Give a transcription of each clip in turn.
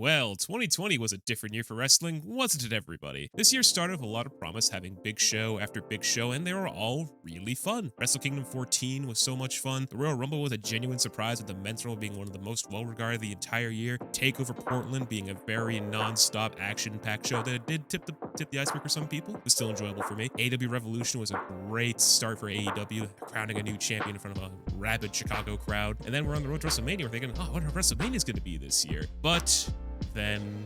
Well, 2020 was a different year for wrestling, wasn't it, everybody? This year started with a lot of promise, having big show after big show, and they were all really fun. Wrestle Kingdom 14 was so much fun. The Royal Rumble was a genuine surprise, with the men's Rumble being one of the most well-regarded the entire year. Takeover Portland being a very non-stop action-packed show that did tip the iceberg for some people. It was still enjoyable for me. AEW Revolution was a great start for AEW, crowning a new champion in front of a rabid Chicago crowd. And then we're on the road to WrestleMania. We're thinking, oh, what WrestleMania is going to be this year? But then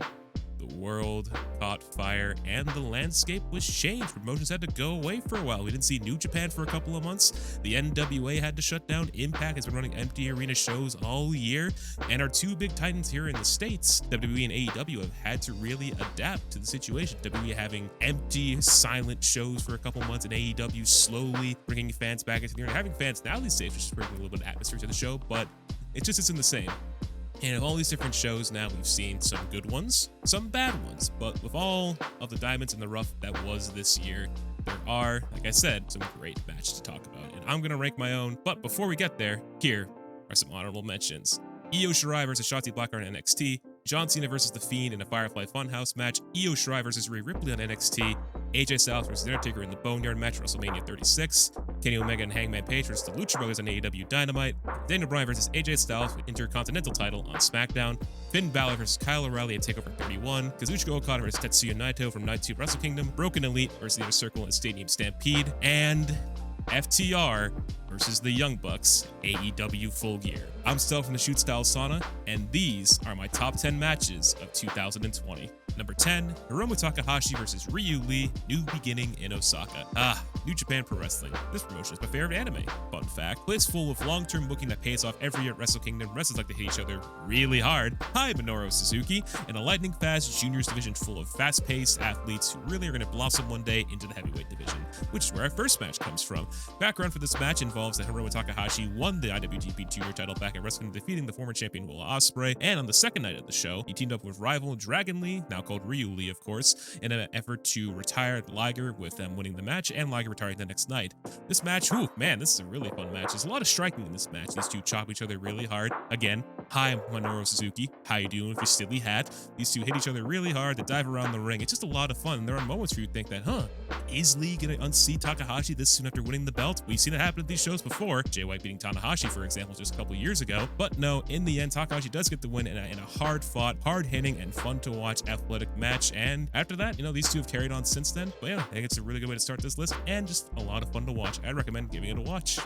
the world caught fire and the landscape was changed. Promotions had to go away for a while. We didn't see New Japan for a couple of months. The NWA had to shut down. Impact has been running empty arena shows all year. And our two big titans here in the States, WWE and AEW, have had to really adapt to the situation. WWE having empty, silent shows for a couple months, and AEW slowly bringing fans back into the arena. Having fans now these days, just bringing a little bit of atmosphere to the show, but it just isn't the same. And of all these different shows now, we've seen some good ones, some bad ones, but with all of the diamonds in the rough that was this year, there are, like I said, some great matches to talk about, and I'm going to rank my own. But before we get there, here are some honorable mentions. Io Shirai versus Shotzi Blackheart in NXT, John Cena versus The Fiend in a Firefly Funhouse match, Io Shirai versus Rhea Ripley on NXT, AJ Styles versus The Undertaker in the Boneyard match at WrestleMania 36, Kenny Omega and Hangman Page versus the Lucha Brothers on AEW Dynamite, Daniel Bryan versus AJ Styles for the Intercontinental title on SmackDown, Finn Balor versus Kyle O'Reilly at TakeOver 31, Kazuchika Okada versus Tetsuya Naito from Night 2 Wrestle Kingdom, Broken Elite versus the Inner Circle at Stadium Stampede, and FTR versus the Young Bucks, AEW Full Gear. I'm Stel from the Shoot Style Sauna, and these are my top 10 matches of 2020. Number 10, Hiromu Takahashi versus Ryu Lee, New Beginning in Osaka. New Japan Pro Wrestling. This promotion is my favorite anime. Fun fact, place full of long-term booking that pays off every year at Wrestle Kingdom. Wrestlers like to hit each other really hard. Hi, Minoru Suzuki, and a lightning-fast juniors division full of fast-paced athletes who really are going to blossom one day into the heavyweight division, which is where our first match comes from. Background for this match involves that Hiromu Takahashi won the IWGP Junior title back at Wrestle Kingdom, defeating the former champion Will Ospreay, and on the second night of the show, he teamed up with rival Dragon Lee, now called Ryu Lee, of course, in an effort to retire Liger, with them winning the match and Liger retiring the next night. This match, man, this is a really fun match. There's a lot of striking in this match. These two chop each other really hard. Again, hi, Minoru Suzuki. How you doing with your silly hat? These two hit each other really hard. They dive around the ring. It's just a lot of fun. There are moments where you think that, is Lee going to unseat Takahashi this soon after winning the belt? We've seen it happen at these shows before. Jay White beating Tanahashi, for example, just a couple years ago. But no, in the end, Takahashi does get the win in a hard-fought, hard-hitting, and fun-to-watch athletic match. And after that, these two have carried on since then. But yeah, I think it's a really good way to start this list, and just a lot of fun to watch. I'd recommend giving it a watch.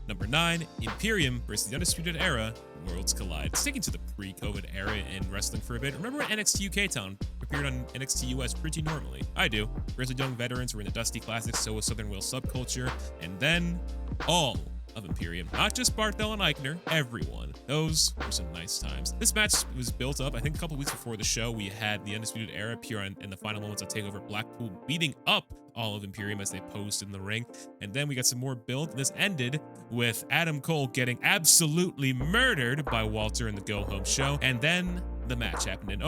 Number 9, Imperium versus the Undisputed Era, Worlds Collide. Sticking to the pre-COVID era in wrestling for a bit, remember when NXT UK Town appeared on NXT US pretty normally? I do. Grizzled young veterans were in the Dusty Classics, so was Southern Wales subculture, and then all of Imperium. Not just Barthel and Eichner, everyone. Those were some nice times. This match was built up, I think a couple weeks before the show. We had the Undisputed Era appear in the final moments of TakeOver Blackpool, beating up all of Imperium as they posed in the ring. And then we got some more build. This ended with Adam Cole getting absolutely murdered by Walter in the Go Home show. And then the match happened, and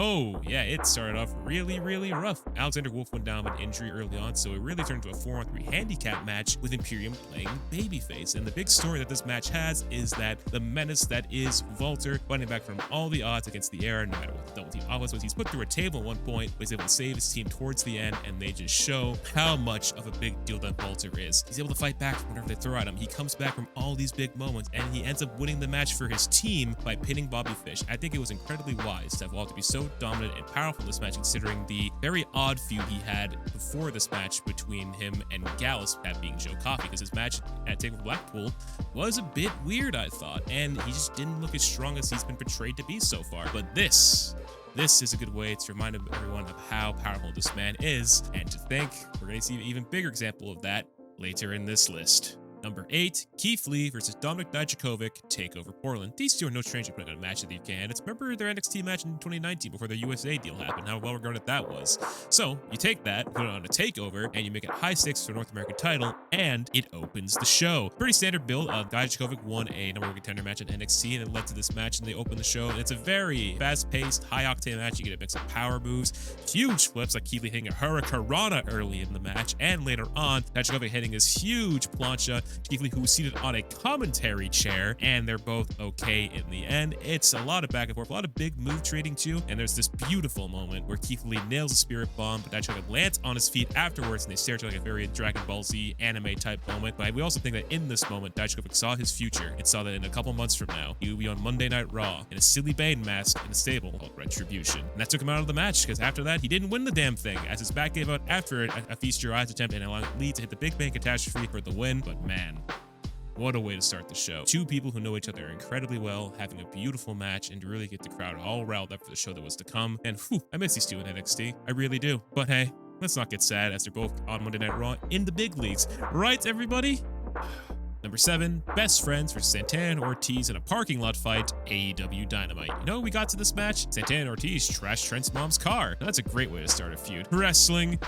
it started off really, really rough. Alexander Wolf went down with an injury early on, so it really turned into a 4-on-3 handicap match with Imperium playing babyface. And the big story that this match has is that the menace that is Walter, fighting back from all the odds against the Era, no matter what the double team offense was. He's put through a table at one point, was able to save his team towards the end, and they just show how much of a big deal that Walter is. He's able to fight back from whenever they throw at him. He comes back from all these big moments, and he ends up winning the match for his team by pinning Bobby Fish. I think it was incredibly wise to have Walter be so dominant and powerful in this match, considering the very odd feud he had before this match between him and Gallus, that being Joe Coffey, because his match at TakeOver Blackpool was a bit weird, I thought, and he just didn't look as strong as he's been portrayed to be so far. But this is a good way to remind everyone of how powerful this man is, and to think we're going to see an even bigger example of that later in this list. Number 8, Keith Lee versus Dominik Dijakovic, TakeOver Portland. These two are no stranger to putting on a match of the UK, and it's remember their NXT match in 2019 before their USA deal happened, how well regarded that was. So you take that, put it on a TakeOver, and you make it high stakes for a North American title, and it opens the show. Pretty standard build. Dijakovic won a number one contender match at NXT, and it led to this match, and they opened the show. And it's a very fast-paced, high-octane match. You get a mix of power moves, huge flips, like Keith Lee hitting a Hurricanrana early in the match, and later on, Dijakovic hitting his huge plancha Keith Lee, who was seated on a commentary chair, and they're both okay in the end. It's a lot of back and forth, a lot of big move trading too, and there's this beautiful moment where Keith Lee nails a spirit bomb, but Daijouka lands on his feet afterwards, and they stare to like a very Dragon Ball Z anime type moment. But we also think that in this moment, Daijouka saw his future and saw that in a couple months from now, he would be on Monday Night Raw in a silly Bane mask in a stable called Retribution. And that took him out of the match, because after that, he didn't win the damn thing, as his back gave out after a Feast Your Eyes attempt and allowing Lee to hit the Big Bang Catastrophe for the win. But man, what a way to start the show. Two people who know each other incredibly well, having a beautiful match, and to really get the crowd all riled up for the show that was to come. And whew, I miss these two in NXT. I really do. But hey, let's not get sad, as they're both on Monday Night Raw in the big leagues. Right, everybody? Number 7, Best Friends for Santana and Ortiz in a parking lot fight, AEW Dynamite. You know, we got to this match, Santana and Ortiz trashed Trent's mom's car. Now, that's a great way to start a feud. Wrestling,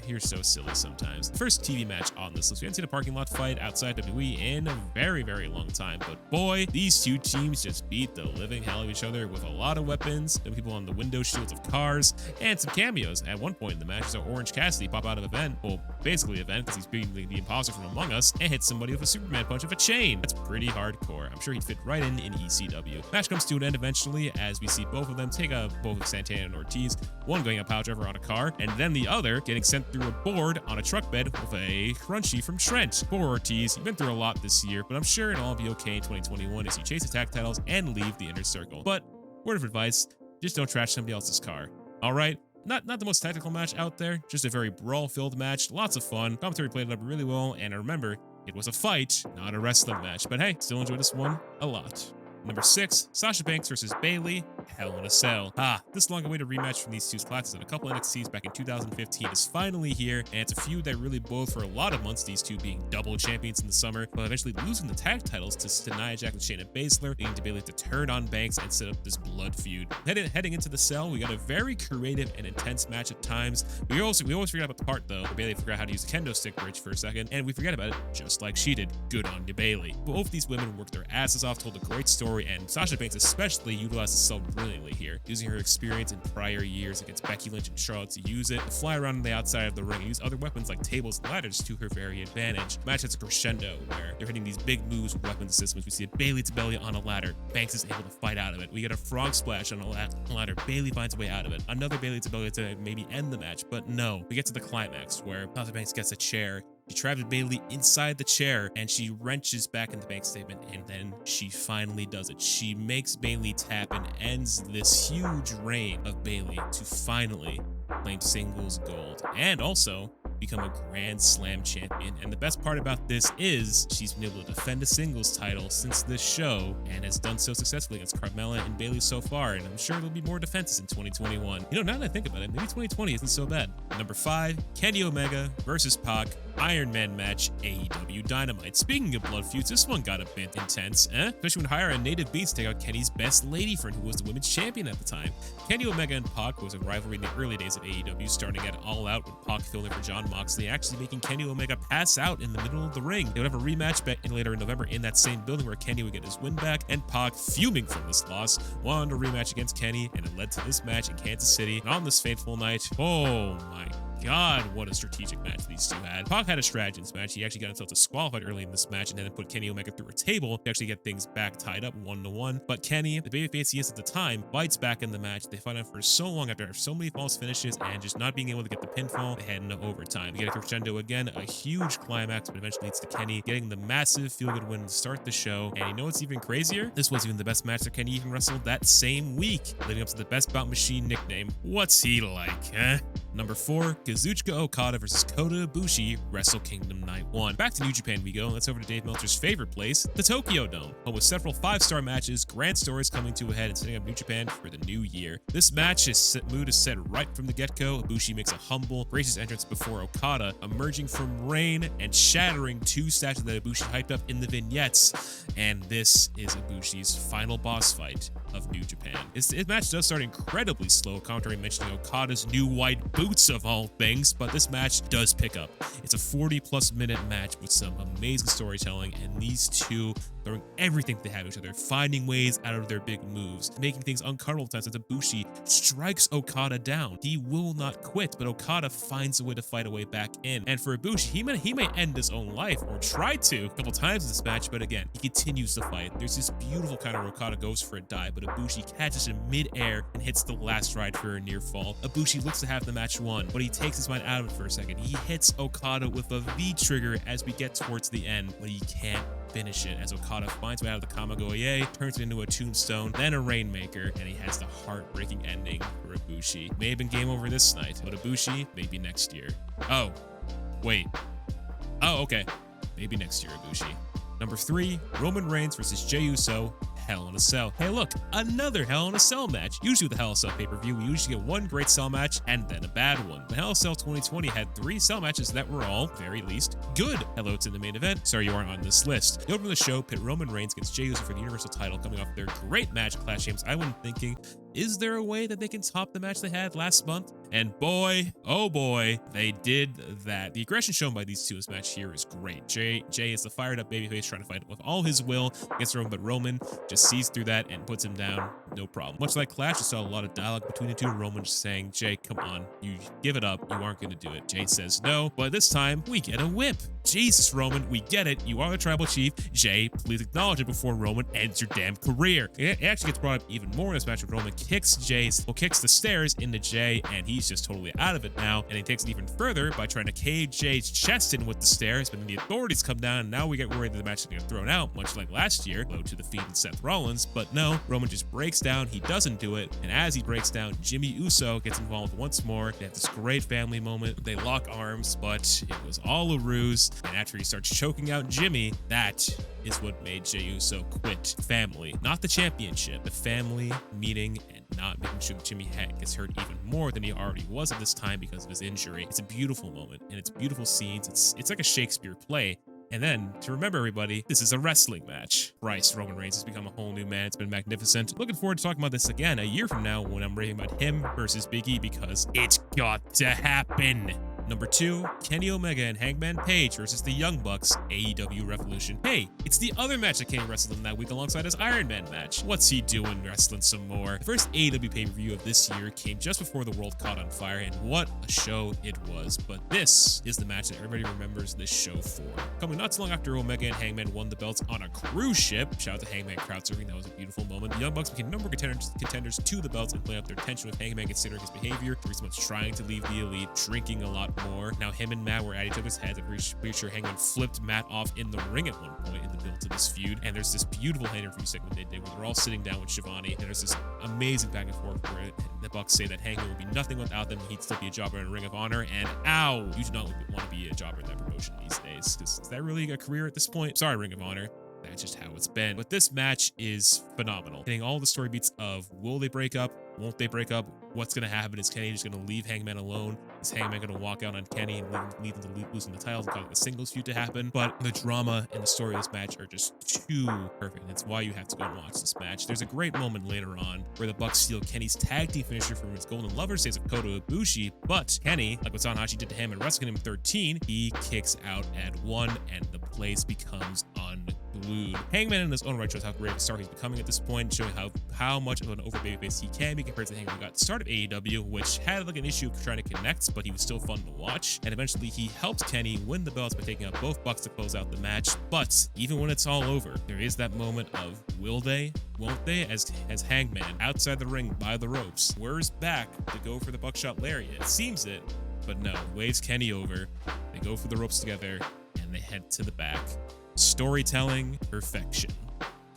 you're so silly sometimes. First TV match on this list. We haven't seen a parking lot fight outside WWE in a very, very long time, but boy, these two teams just beat the living hell of each other with a lot of weapons, and people on the window shields of cars, and some cameos. At one point in the match, we saw Orange Cassidy pop out of event, well, basically event, because he's beating the imposter from Among Us, and hit somebody with a Superman punch of a chain. That's pretty hardcore. I'm sure he'd fit right in ECW. Match comes to an end eventually, as we see both of them take out both Santana and Ortiz, one going a power driver on a car, and then the other getting sent through a board on a truck bed with a crunchy from Trent. Poor Ortiz, you've been through a lot this year, but I'm sure it'll all be okay in 2021 as you chase the tag titles and leave the inner circle. But word of advice, just don't trash somebody else's car. All right? Not the most technical match out there, just a very brawl-filled match, lots of fun. Commentary played it up really well, and remember, it was a fight, not a wrestling match. But hey, still enjoyed this one a lot. Number 6, Sasha Banks versus Bayley, Hell in a Cell. This long-awaited rematch from these two classes in a couple NXTs back in 2015 is finally here, and it's a feud that really boiled for a lot of months, these two being double champions in the summer, but eventually losing the tag titles to Nia Jax and Shayna Baszler, leading to Bayley to turn on Banks and set up this blood feud. Heading into the Cell, we got a very creative and intense match at times. We always forget about the part, though, where Bayley forgot how to use the kendo stick bridge for a second, and we forget about it just like she did. Good on you, Bayley. Both of these women worked their asses off, told a great story, and Sasha Banks especially utilized the Cell brilliantly here, using her experience in prior years against Becky Lynch and Charlotte to use it, to fly around on the outside of the ring, and use other weapons like tables and ladders to her very advantage. The match has a crescendo where they're hitting these big moves with weapons systems. We see a Bayley to belly on a ladder. Banks is able to fight out of it. We get a frog splash on a ladder. Bayley finds a way out of it. Another Bayley to belly to maybe end the match, but no. We get to the climax where Sasha Banks gets a chair. She traps Bayley inside the chair, and she wrenches back in the Banks statement, and then she finally does it. She makes Bayley tap and ends this huge reign of Bayley to finally claim singles gold, and also become a Grand Slam champion. And the best part about this is she's been able to defend a singles title since this show, and has done so successfully against Carmella and Bayley so far, and I'm sure there'll be more defenses in 2021. You know, now that I think about it, maybe 2020 isn't so bad. Number 5, Kenny Omega versus Pac, Iron Man match, AEW Dynamite. Speaking of blood feuds, this one got a bit intense, especially when Hire and Native Beats take out Kenny's best lady friend, who was the women's champion at the time. Kenny Omega and Pac was a rivalry in the early days of AEW, starting at All Out when Pac filled in for John Moxley, actually making Kenny Omega pass out in the middle of the ring. They would have a rematch back later in November in that same building where Kenny would get his win back, and Pac, fuming from this loss, wanted a rematch against Kenny, and it led to this match in Kansas City. And on this fateful night, oh my God, what a strategic match these two had. Pac had a strategy in this match. He actually got himself disqualified early in this match and then put Kenny Omega through a table to actually get things back tied up 1-1. But Kenny, the babyface he is at the time, fights back in the match. They fight on for so long after so many false finishes and just not being able to get the pinfall. They head into overtime. They get a crescendo again, a huge climax, but eventually leads to Kenny getting the massive feel-good win to start the show. And you know what's even crazier? This was even the best match that Kenny even wrestled that same week, leading up to the Best Bout Machine nickname. What's he like, huh? Number 4, Kazuchika Okada versus Kota Ibushi, Wrestle Kingdom Night 1. Back to New Japan we go, and let's over to Dave Meltzer's favorite place, the Tokyo Dome, home with several 5-star matches, grand stories coming to a head, and setting up New Japan for the new year. This mood is set right from the get-go. Ibushi makes a humble, gracious entrance before Okada, emerging from rain and shattering 2 statues that Ibushi hyped up in the vignettes. And this is Ibushi's final boss fight of New Japan. This match does start incredibly slow, commentary mentioning Okada's new white boots of all things, but this match does pick up. It's a 40-plus minute match with some amazing storytelling, and these two throwing everything they have at each other, finding ways out of their big moves, making things uncomfortable times as Ibushi strikes Okada down. He will not quit, but Okada finds a way to fight a way back in. And for Ibushi, he may end his own life, or try to, a couple times in this match, but again, he continues to fight. There's this beautiful counter where Okada goes for a dive, but Ibushi catches him mid-air and hits the last ride for a near fall. Ibushi looks to have the match won, but he takes his mind out of it for a second. He hits Okada with a V-trigger as we get towards the end, but he can't finish it as Okada finds way out of the Kamagoye, turns it into a tombstone, then a Rainmaker, and he has the heartbreaking ending for Ibushi. May have been game over this night, but Ibushi, maybe next year. Oh, wait. Oh, okay. Maybe next year, Ibushi. Number 3, Roman Reigns versus Jey Uso, Hell in a Cell. Hey, look, another Hell in a Cell match. Usually with the Hell in a Cell pay-per-view, we usually get one great Cell match and then a bad one. The Hell in a Cell 2020 had 3 Cell matches that were all, very least, good. Hello, it's in the main event. Sorry you aren't on this list. The opener of the show pit Roman Reigns against Jey Uso for the Universal title, coming off their great match at Clash Games. I went thinking, is there a way that they can top the match they had last month? And boy, oh boy, they did that. The aggression shown by these two in this match here is great. Jey is the fired up babyface trying to fight with all his will against Roman, but Roman just sees through that and puts him down, no problem. Much like Clash, you saw a lot of dialogue between the two. Roman just saying, Jey, come on, you give it up, you aren't going to do it. Jey says no, but this time we get a whip. Jesus, Roman, we get it. You are the tribal chief. Jey, please acknowledge it before Roman ends your damn career. It actually gets brought up even more in this match when Roman kicks the stairs into Jey, and he's just totally out of it now. And he takes it even further by trying to cave Jey's chest in with the stairs, but then the authorities come down, and now we get worried that the match is going to get thrown out, much like last year, low to the feet in Seth Rollins. But no, Roman just breaks down. He doesn't do it, and as he breaks down, Jimmy Uso gets involved once more. They have this great family moment. They lock arms, but it was all a ruse. And after he starts choking out Jimmy, that is what made Jey Uso quit. Family, not the championship, the family meeting and not making sure that Jimmy gets hurt even more than he already was at this time because of his injury. It's a beautiful moment, and it's beautiful scenes. It's like a Shakespeare play. And then, to remember everybody, this is a wrestling match. Christ, Roman Reigns has become a whole new man. It's been magnificent. Looking forward to talking about this again a year from now when I'm raving about him versus Big E, because it's got to happen. Number 2, Kenny Omega and Hangman Page versus the Young Bucks, AEW Revolution. Hey, it's the other match that Kenny wrestled in that week alongside his Iron Man match. What's he doing wrestling some more? The first AEW pay-per-view of this year came just before the world caught on fire, and what a show it was. But this is the match that everybody remembers this show for. Coming not too long after Omega and Hangman won the belts on a cruise ship. Shout out to Hangman crowd surfing, that was a beautiful moment. The Young Bucks became number contenders to the belts and playing up their tension with Hangman considering his behavior, recently trying to leave the elite, drinking a lot more. Now him and Matt were at each other's heads. I'm pretty sure Hangman flipped Matt off in the ring at one point in the build to this feud. And there's this beautiful hand interview segment they did where they're all sitting down with Shivani, and there's this amazing back and forth where the Bucks say that Hangman would be nothing without them. He'd still be a jobber in Ring of Honor, and ow, you do not want to be a jobber in that promotion these days, because is that really a career at this point? Sorry, Ring of Honor. That's just how it's been. But this match is phenomenal. Hitting all the story beats of will they break up? Won't they break up? What's going to happen? Is Kenny just going to leave Hangman alone? Is Hangman going to walk out on Kenny and leave them to losing the titles and cause a singles feud to happen? But the drama and the story of this match are just too perfect. And it's why you have to go and watch this match. There's a great moment later on where the Bucks steal Kenny's tag team finisher from his Golden Lovers days of Kota Ibushi, but Kenny, like what Tanahashi did to him in Wrestle Kingdom 13, he kicks out at 1 and the place becomes unglued. Hangman in his own right shows how great of a star he's becoming at this point, showing how much of an over babyface he can be compared to the Hangman who got the start of AEW, which had like an issue of trying to connect, but he was still fun to watch. And eventually he helped Kenny win the belts by taking out both Bucks to close out the match. But even when it's all over, there is that moment of will they, won't they, as Hangman outside the ring by the ropes whirs back to go for the buckshot lariat. Seems it, but no, waves Kenny over. They go for the ropes together and they head to the back. Storytelling perfection.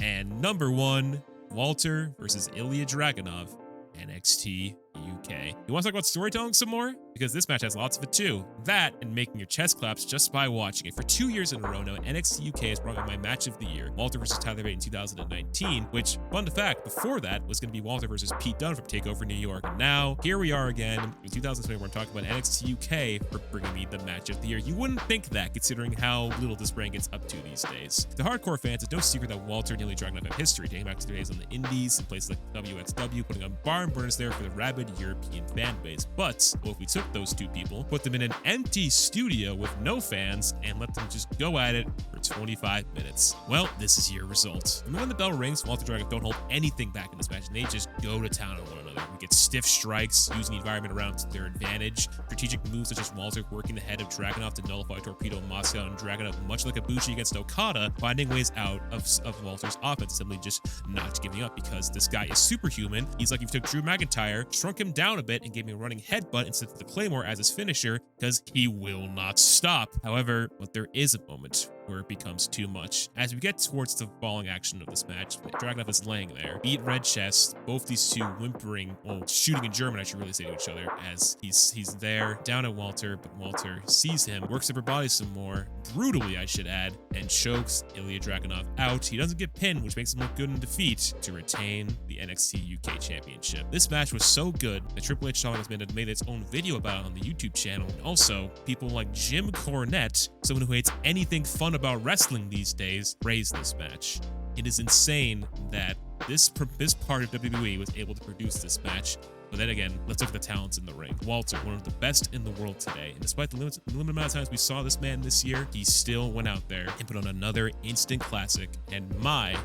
And number 1, Walter versus Ilya Dragunov, NXT UK. You want to talk about storytelling some more? Because this match has lots of it too. That and making your chest claps just by watching it. For 2 years in a row now, NXT UK has brought me my match of the year, Walter versus Tyler Bate in 2019, which, fun fact, before that was going to be Walter versus Pete Dunne from TakeOver New York. And now, here we are again in 2020, we're talking about NXT UK for bringing me the match of the year. You wouldn't think that, considering how little this brand gets up to these days. To hardcore fans, it's no secret that Walter and Ilya Dragunov have history, dating back to their days on the indies and places like WXW, putting on barn burners there for the rabid European fan base. But what if we took took those two people, put them in an empty studio with no fans, and let them just go at it for 25 minutes. Well, this is your result. And when the bell rings, Walter Dragunov don't hold anything back in this match, and they just go to town on one another. We get stiff strikes, using the environment around to their advantage, strategic moves such as Walter working the head of Dragunov to nullify Torpedo Moscow, and Dragunov, much like Ibushi against Okada, finding ways out of Walter's offense, simply just not giving up, because this guy is superhuman. He's like if you took Drew McIntyre, shrunk him down a bit, and gave him a running headbutt instead of the Claymore as his finisher, because he will not stop. However, but there is a moment where it becomes too much. As we get towards the falling action of this match, Dragunov is laying there, beat red chest, both these two whimpering, well, shooting in German, I should really say, to each other, as he's there, down at Walter, but Walter sees him, works upper body some more, brutally, I should add, and chokes Ilya Dragunov out. He doesn't get pinned, which makes him look good in defeat, to retain the NXT UK Championship. This match was so good that Triple H has made its own video about it on the YouTube channel, and also, people like Jim Cornette, someone who hates anything fun about wrestling these days, praised this match. It is insane that this part of WWE was able to produce this match. But then again, let's look at the talents in the ring. Walter, one of the best in the world today. And despite the limited amount of times we saw this man this year, he still went out there and put on another instant classic and my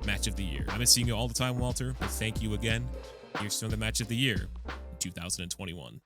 match of the year. I've been seeing you all the time, Walter, but thank you again. Here's to the match of the year in 2021.